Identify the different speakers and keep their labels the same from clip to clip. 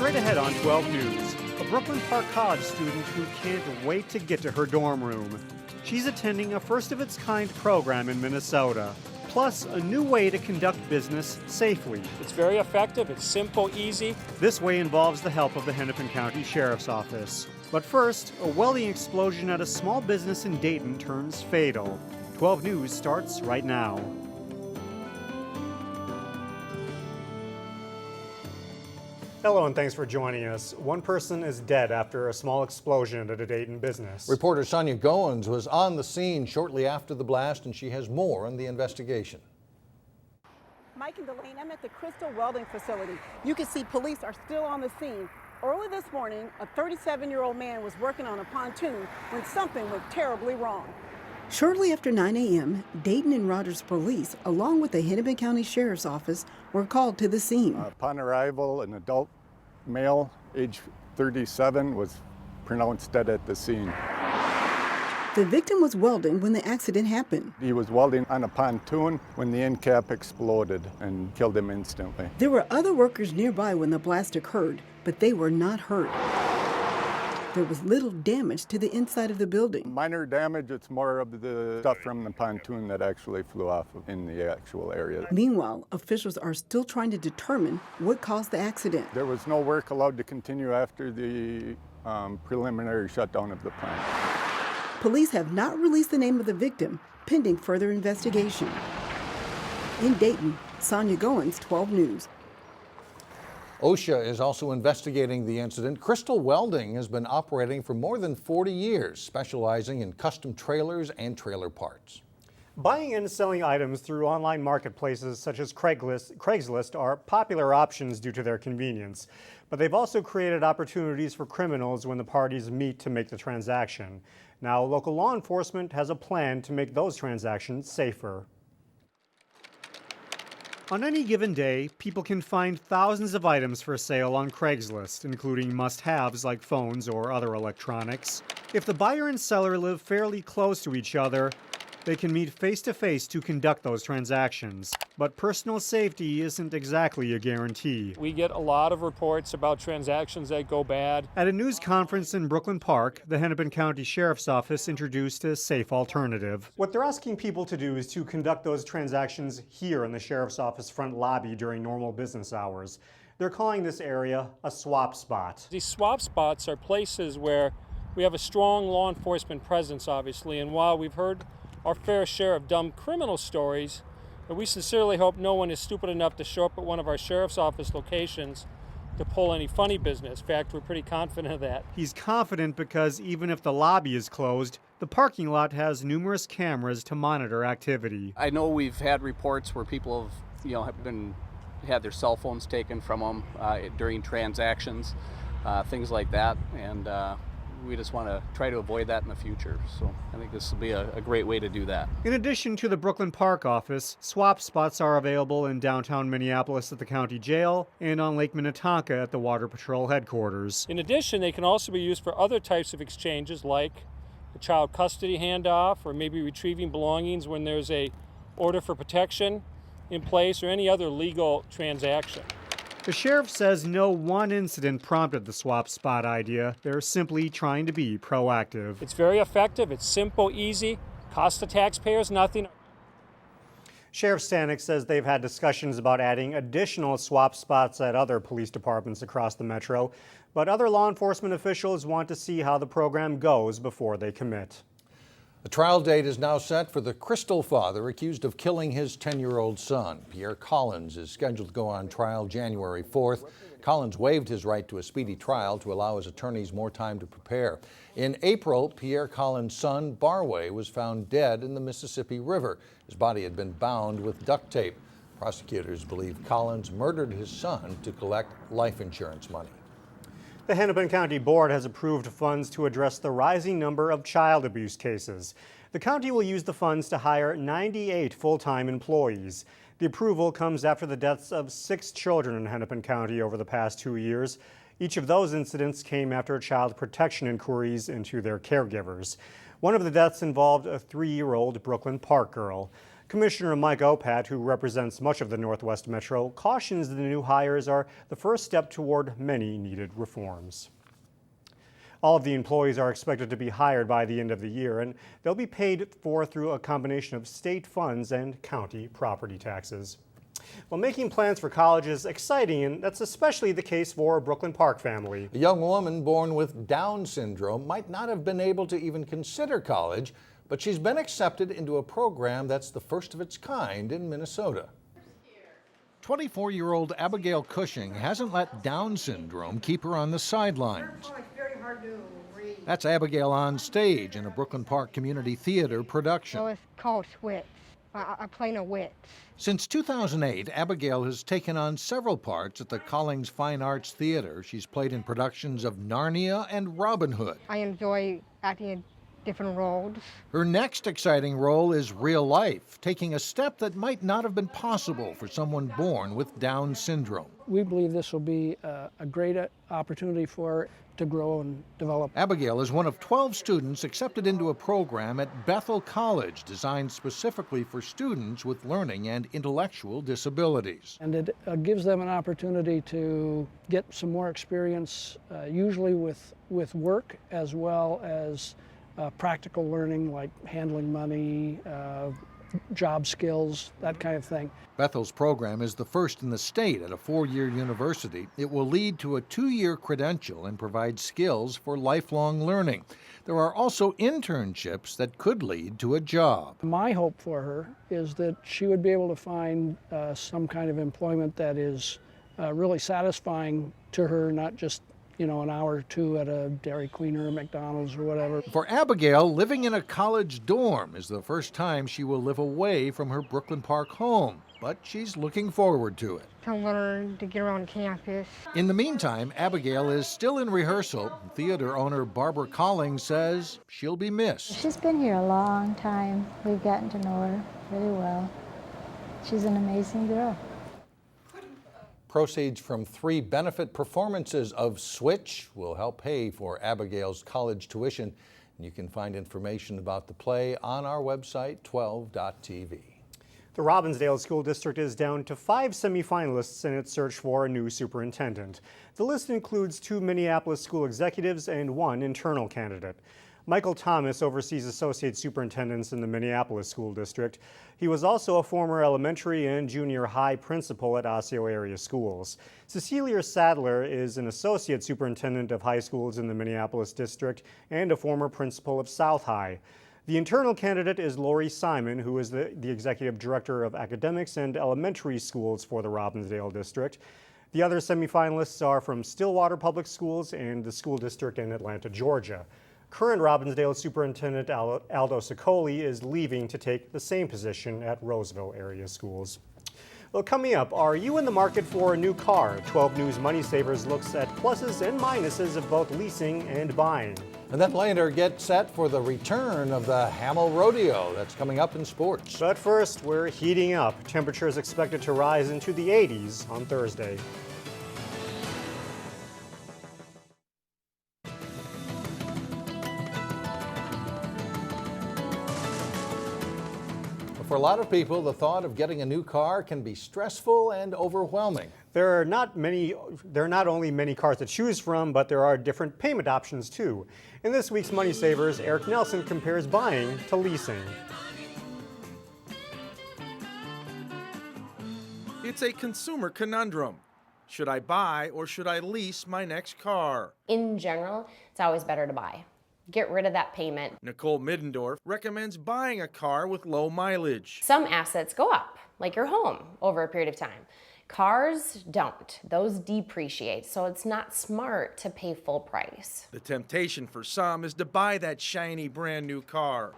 Speaker 1: Straight ahead on 12 News, a Brooklyn Park College student who can't wait to get to her dorm room. She's attending a first-of-its-kind program in Minnesota, plus a new way to conduct business safely.
Speaker 2: It's very effective, it's simple, easy.
Speaker 1: This way involves the help of the Hennepin County Sheriff's Office. But first, a welding explosion at a small business in Dayton turns fatal. 12 News starts right now. Hello and thanks for joining us. One person is dead after a small explosion at a Dayton business.
Speaker 3: Reporter Sonia Goins was on the scene shortly after the blast, and she has more on the investigation.
Speaker 4: Mike and Delane, I'm at the Crystal Welding facility. You can see police are still on the scene. Early this morning, a 37-year-old man was working on a pontoon when something went terribly wrong.
Speaker 5: Shortly after 9 a.m., Dayton and Rogers police, along with the Hennepin County Sheriff's Office, were called to the scene.
Speaker 6: Upon arrival, an adult male, age 37, was pronounced dead at the scene.
Speaker 5: The victim was welding when the accident happened.
Speaker 6: He was welding on a pontoon when the end cap exploded and killed him instantly.
Speaker 5: There were other workers nearby when the blast occurred, but they were not hurt. There was little damage to the inside of the building.
Speaker 6: Minor damage, it's more of the stuff from the pontoon that actually flew off in the actual area.
Speaker 5: Meanwhile, officials are still trying to determine what caused the accident.
Speaker 6: There was no work allowed to continue after the preliminary shutdown of the plant.
Speaker 5: Police have not released the name of the victim, pending further investigation. In Dayton, Sonia Goins, 12 News.
Speaker 3: Osseo is also investigating the incident. Crystal Welding has been operating for more than 40 years, specializing in custom trailers and trailer parts.
Speaker 1: Buying and selling items through online marketplaces such as Craigslist are popular options due to their convenience. But they've also created opportunities for criminals when the parties meet to make the transaction. Now, local law enforcement has a plan to make those transactions safer. On any given day, people can find thousands of items for sale on Craigslist, including must-haves like phones or other electronics. If the buyer and seller live fairly close to each other, they can meet face-to-face to conduct those transactions. But personal safety isn't exactly a guarantee.
Speaker 2: We get a lot of reports about transactions that go bad.
Speaker 1: At a news conference in Brooklyn Park, the Hennepin County Sheriff's Office introduced a safe alternative. What they're asking people to do is to conduct those transactions here in the Sheriff's Office front lobby during normal business hours. They're calling this area a swap spot.
Speaker 2: These swap spots are places where we have a strong law enforcement presence, obviously, and while we've heard our fair share of dumb criminal stories, but we sincerely hope no one is stupid enough to show up at one of our Sheriff's Office locations to pull any funny business. In fact, we're pretty confident of that.
Speaker 1: He's confident because even if the lobby is closed, the parking lot has numerous cameras to monitor activity.
Speaker 7: I know we've had reports where people have, had their cell phones taken from them during transactions, things like that, and we just want to try to avoid that in the future. So I think this will be a great way to do that.
Speaker 1: In addition to the Brooklyn Park office, swap spots are available in downtown Minneapolis at the county jail and on Lake Minnetonka at the Water Patrol headquarters.
Speaker 2: In addition, they can also be used for other types of exchanges like a child custody handoff or maybe retrieving belongings when there's a order for protection in place or any other legal transaction.
Speaker 1: The sheriff says no one incident prompted the swap spot idea. They're simply trying to be proactive.
Speaker 2: It's very effective, it's simple, easy, costs the taxpayers nothing.
Speaker 1: Sheriff Stanek says they've had discussions about adding additional swap spots at other police departments across the metro, but other law enforcement officials want to see how the program goes before they commit.
Speaker 3: The trial date is now set for the Crystal father accused of killing his 10-year-old son. Pierre Collins is scheduled to go on trial January 4th. Collins waived his right to a speedy trial to allow his attorneys more time to prepare. In April, Pierre Collins' son, Barway, was found dead in the Mississippi River. His body had been bound with duct tape. Prosecutors believe Collins murdered his son to collect life insurance money.
Speaker 1: The Hennepin County Board has approved funds to address the rising number of child abuse cases. The county will use the funds to hire 98 full-time employees. The approval comes after the deaths of 6 children in Hennepin County over the past 2 years. Each of those incidents came after child protection inquiries into their caregivers. One of the deaths involved a 3-year-old Brooklyn Park girl. Commissioner Mike Opat, who represents much of the Northwest Metro, cautions the new hires are the first step toward many needed reforms. All of the employees are expected to be hired by the end of the year, and they'll be paid for through a combination of state funds and county property taxes. Well, making plans for college is exciting, and that's especially the case for a Brooklyn Park family.
Speaker 3: A young woman born with Down syndrome might not have been able to even consider college, but she's been accepted into a program that's the first of its kind in Minnesota. 24-year-old Abigail Cushing hasn't let Down syndrome keep her on the sidelines. That's Abigail on stage in a Brooklyn Park Community Theater production.
Speaker 8: So it's called Whiz. I play no wits.
Speaker 3: Since 2008, Abigail has taken on several parts at the Collings Fine Arts Theater. She's played in productions of Narnia and Robin Hood.
Speaker 8: I enjoy acting in different roles.
Speaker 3: Her next exciting role is real life, taking a step that might not have been possible for someone born with Down syndrome.
Speaker 9: We believe this will be a great opportunity for her to grow and develop.
Speaker 3: Abigail is one of 12 students accepted into a program at Bethel College designed specifically for students with learning and intellectual disabilities.
Speaker 9: And it gives them an opportunity to get some more experience, usually with work as well as practical learning like handling money, job skills, that kind of thing.
Speaker 3: Bethel's program is the first in the state at a 4-year university. It will lead to a 2-year credential and provide skills for lifelong learning. There are also internships that could lead to a job.
Speaker 9: My hope for her is that she would be able to find some kind of employment that is really satisfying to her, not just an hour or two at a Dairy Queen or a McDonald's or whatever.
Speaker 3: For Abigail, living in a college dorm is the first time she will live away from her Brooklyn Park home, but she's looking forward to it.
Speaker 8: To learn, to get around campus.
Speaker 3: In the meantime, Abigail is still in rehearsal. Theater owner Barbara Collings says she'll be missed.
Speaker 10: She's been here a long time. We've gotten to know her really well. She's an amazing girl.
Speaker 3: Proceeds from 3 benefit performances of Switch will help pay for Abigail's college tuition. You can find information about the play on our website, 12.tv.
Speaker 1: The Robbinsdale School District is down to 5 semifinalists in its search for a new superintendent. The list includes 2 Minneapolis school executives and 1 internal candidate. Michael Thomas oversees associate superintendents in the Minneapolis School District. He was also a former elementary and junior high principal at Osseo area schools. Cecilia Sadler is an associate superintendent of high schools in the Minneapolis district and a former principal of South High. The internal candidate is Lori Simon, who is the executive director of academics and elementary schools for the Robbinsdale district. The other semifinalists are from Stillwater Public Schools and the school district in Atlanta, Georgia. Current Robbinsdale Superintendent Aldo Sicoli is leaving to take the same position at Roseville area schools. Well, coming up, are you in the market for a new car? 12 News Money Savers looks at pluses and minuses of both leasing and buying.
Speaker 3: And then later, get set for the return of the Hamel Rodeo. That's coming up in sports.
Speaker 1: But first, we're heating up. Temperatures expected to rise into the 80s on Thursday.
Speaker 3: For a lot of people, the thought of getting a new car can be stressful and overwhelming.
Speaker 1: There are not only many cars to choose from, but there are different payment options too. In this week's Money Savers, Eric Nelson compares buying to leasing.
Speaker 11: It's a consumer conundrum. Should I buy or should I lease my next car?
Speaker 12: In general, it's always better to buy. Get rid of that payment.
Speaker 11: Nicole Middendorf recommends buying a car with low mileage.
Speaker 12: Some assets go up, like your home, over a period of time. Cars don't. Those depreciate, so it's not smart to pay full price.
Speaker 11: The temptation for some is to buy that shiny brand new car.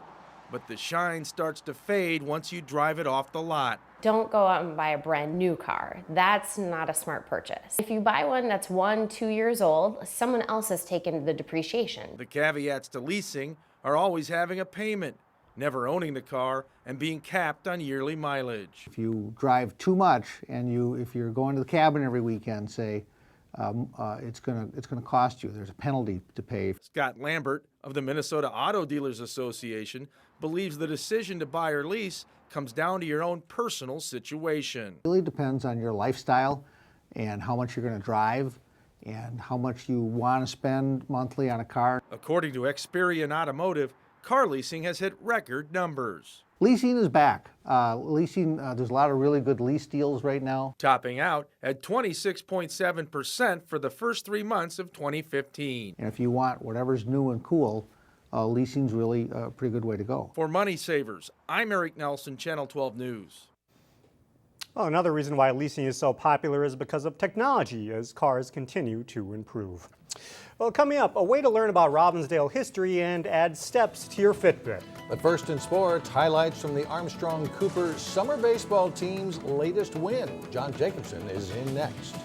Speaker 11: But the shine starts to fade once you drive it off the lot.
Speaker 12: Don't go out and buy a brand new car. That's not a smart purchase. If you buy one that's 1-2 years old, someone else has taken the depreciation.
Speaker 11: The caveats to leasing are always having a payment, never owning the car, and being capped on yearly mileage.
Speaker 13: If you drive too much and if you're going to the cabin every weekend, say, it's going to cost you. There's a penalty to pay.
Speaker 11: Scott Lambert of the Minnesota Auto Dealers Association believes the decision to buy or lease comes down to your own personal situation.
Speaker 13: It really depends on your lifestyle and how much you're going to drive and how much you want to spend monthly on a car.
Speaker 11: According to Experian Automotive, car leasing has hit record numbers.
Speaker 13: Leasing is back. There's a lot of really good lease deals right now.
Speaker 11: Topping out at 26.7% for the first 3 months of 2015.
Speaker 13: And if you want whatever's new and cool, leasing's really a pretty good way to go.
Speaker 11: For Money Savers, I'm Eric Nelson, Channel 12 News.
Speaker 1: Well, another reason why leasing is so popular is because of technology as cars continue to improve. Well, coming up, a way to learn about Robbinsdale history and add steps to your Fitbit.
Speaker 3: But first in sports, highlights from the Armstrong-Cooper summer baseball team's latest win. John Jacobson is in next.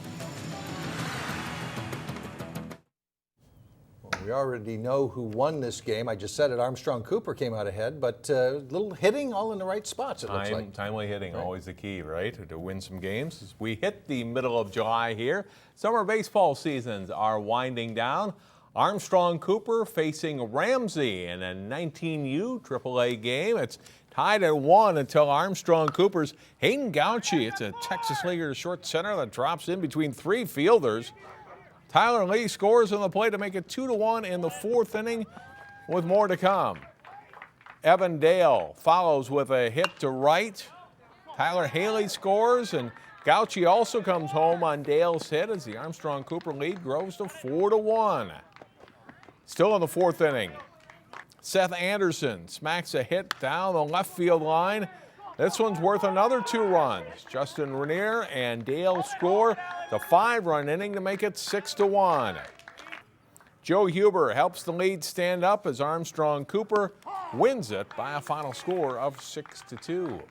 Speaker 3: We already know who won this game. I just said it, Armstrong-Cooper came out ahead, but little hitting all in the right spots, it looks like.
Speaker 14: Timely hitting, right. Always the key, right, to win some games. As we hit the middle of July here, summer baseball seasons are winding down. Armstrong-Cooper facing Ramsey in a 19U AAA game. It's tied at 1 until Armstrong-Cooper's Hayden Gauchi. It's a Texas leaguer to short center that drops in between 3 fielders. Tyler Lee scores on the play to make it 2-1 in the 4th inning with more to come. Evan Dale follows with a hit to right. Tyler Haley scores, and Gauchi also comes home on Dale's hit as the Armstrong-Cooper lead grows to 4-1. Still in the 4th inning, Seth Anderson smacks a hit down the left field line. This one's worth another 2 runs. Justin Rainier and Dale score the 5-run inning to make it 6-1. Joe Huber helps the lead stand up as Armstrong-Cooper wins it by a final score of 6-2.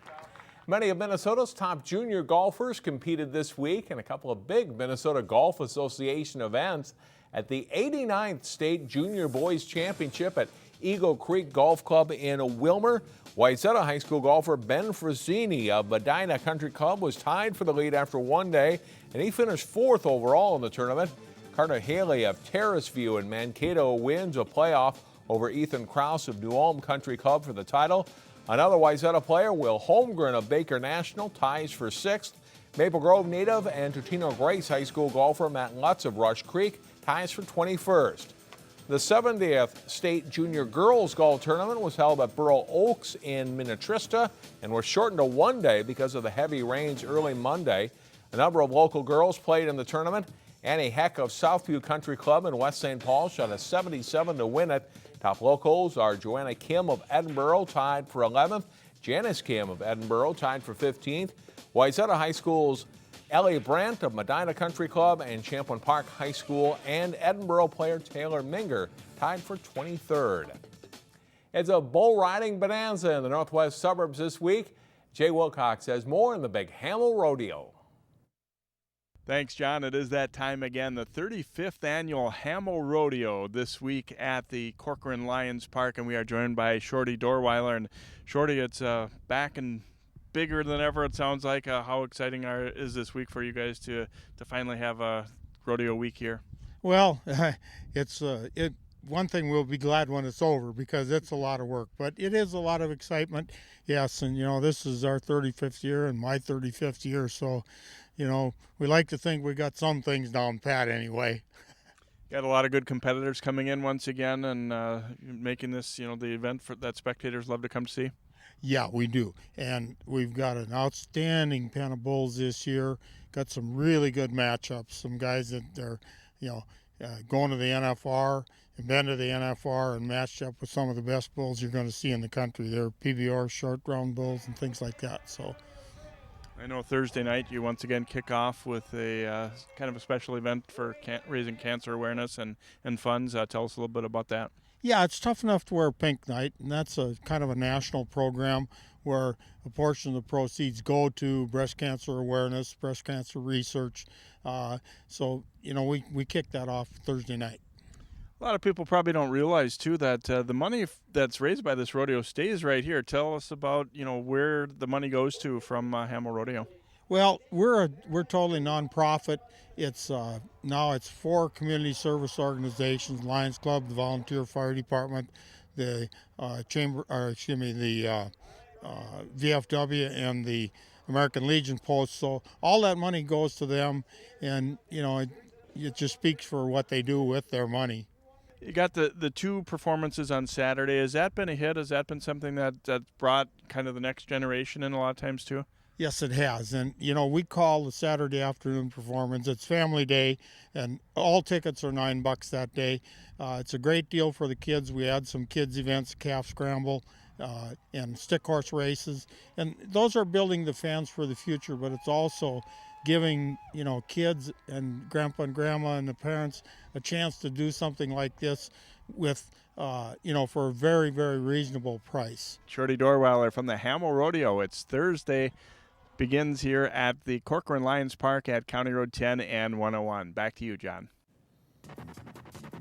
Speaker 14: Many of Minnesota's top junior golfers competed this week in a couple of big Minnesota Golf Association events at the 89th State Junior Boys Championship at Eagle Creek Golf Club in Wilmer. Wayzata High School golfer Ben Frazzini of Medina Country Club was tied for the lead after one day, and he finished 4th overall in the tournament. Carter Haley of Terrace View in Mankato wins a playoff over Ethan Krause of New Ulm Country Club for the title. Another Wayzata player, Will Holmgren of Baker National, ties for 6th. Maple Grove native and Totino Grace High School golfer Matt Lutz of Rush Creek ties for 21st. The 70th State Junior Girls Golf Tournament was held at Burl Oaks in Minnetrista and was shortened to one day because of the heavy rains early Monday. A number of local girls played in the tournament. Annie Heck of Southview Country Club in West St. Paul shot a 77 to win it. Top locals are Joanna Kim of Edinburgh, tied for 11th. Janice Kim of Edinburgh, tied for 15th. Wayzata High School's Ellie Brandt of Medina Country Club and Champlain Park High School and Edinburgh player Taylor Minger tied for 23rd. It's a bull riding bonanza in the northwest suburbs this week. Jay Wilcox has more in the big Hamel Rodeo.
Speaker 15: Thanks, John. It is that time again, the 35th annual Hamel Rodeo this week at the Corcoran Lions Park, and we are joined by Shorty Dorweiler. And Shorty, it's back and bigger than ever, it sounds like. How exciting is this week for you guys to finally have a rodeo week here?
Speaker 16: Well, it's one thing, we'll be glad when it's over because it's a lot of work, but it is a lot of excitement. Yes, and this is our 35th year and my 35th year, so we like to think we got some things down pat anyway.
Speaker 15: Got a lot of good competitors coming in once again and making this the event that spectators love to come to see.
Speaker 16: Yeah, we do. And we've got an outstanding pen of bulls this year. Got some really good matchups. Some guys that are, going to the NFR and been to the NFR and matched up with some of the best bulls you're going to see in the country. They're PBR short round bulls and things like that. So,
Speaker 15: I know Thursday night you once again kick off with a kind of a special event for raising cancer awareness and funds. Tell us a little bit about that.
Speaker 16: Yeah, it's tough enough to wear pink night, and that's a kind of a national program where a portion of the proceeds go to breast cancer awareness, breast cancer research. So we kick that off Thursday night.
Speaker 15: A lot of people probably don't realize, too, that the money that's raised by this rodeo stays right here. Tell us about, where the money goes to from Hamel Rodeo.
Speaker 16: Well, we're totally nonprofit. It's now it's 4 community service organizations: Lions Club, the Volunteer Fire Department, the VFW and the American Legion post. So all that money goes to them, and it just speaks for what they do with their money.
Speaker 15: You got the two performances on Saturday. Has that been a hit? Has that been something that brought kind of the next generation in a lot of times too?
Speaker 16: Yes, it has. And, we call the Saturday afternoon performance. It's family day, and all tickets are $9 that day. It's a great deal for the kids. We had some kids events, calf scramble, and stick horse races. And those are building the fans for the future, but it's also giving, kids and grandpa and grandma and the parents a chance to do something like this with for a very, very reasonable price.
Speaker 15: Shorty Dorweiler from the Hamel Rodeo. It's Thursday. Begins here at the Corcoran Lions Park at County Road 10 and 101. Back to you, John.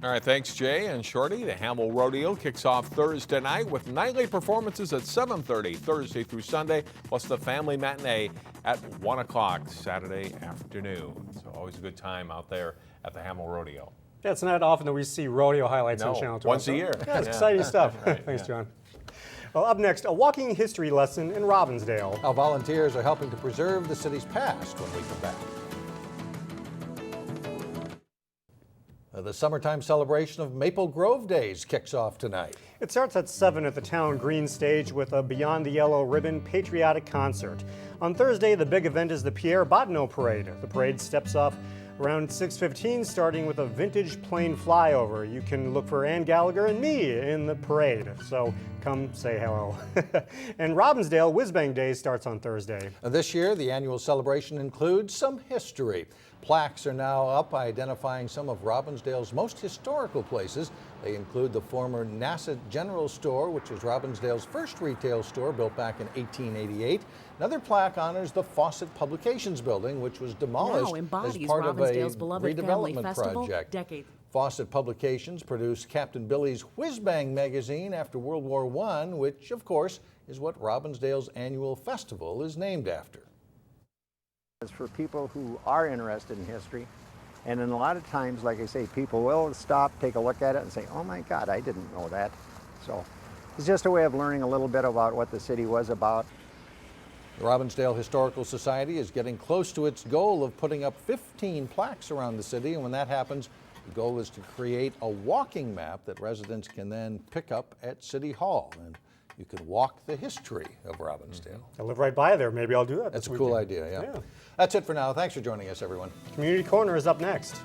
Speaker 14: All right, thanks, Jay and Shorty. The Hamel Rodeo kicks off Thursday night with nightly performances at 7:30 Thursday through Sunday, plus the family matinee at 1 o'clock Saturday afternoon. So always a good time out there at the Hamel Rodeo.
Speaker 1: Yeah, it's not often that we see rodeo highlights on Channel 12.
Speaker 14: Once a year.
Speaker 1: Yeah, it's exciting stuff.
Speaker 14: Right,
Speaker 1: Thanks, John. Well, up next, a walking history lesson in Robbinsdale.
Speaker 3: Our volunteers are helping to preserve the city's past when we come back. The summertime celebration of Maple Grove Days kicks off tonight.
Speaker 1: It starts at 7 at the town green stage with a Beyond the Yellow Ribbon patriotic concert. On Thursday, the big event is the Pierre Parade. The parade steps off around 6:15, starting with a vintage plane flyover. You can look for Ann Gallagher and me in the parade, so come say hello. And Robbinsdale Whiz Bang Day starts on Thursday.
Speaker 3: This year, the annual celebration includes some history. Plaques are now up identifying some of Robbinsdale's most historical places. They include the former NASA General Store, which was Robbinsdale's first retail store built back in 1888. Another plaque honors the Fawcett Publications building, which was demolished as part of a redevelopment project. Fawcett Publications produced Captain Billy's Whiz Bang magazine after World War I, which, of course, is what Robbinsdale's annual festival is named after.
Speaker 17: It's for people who are interested in history, and then a lot of times, like I say, people will stop, take a look at it, and say, oh my God, I didn't know that. So it's just a way of learning a little bit about what the city was about.
Speaker 3: The Robbinsdale Historical Society is getting close to its goal of putting up 15 plaques around the city, and when that happens, the goal is to create a walking map that residents can then pick up at City Hall. And you can walk the history of Robbinsdale.
Speaker 1: I live right by there. Maybe I'll do that.
Speaker 3: That's a cool idea, yeah. That's it for now. Thanks for joining us, everyone.
Speaker 1: Community Corner is up next.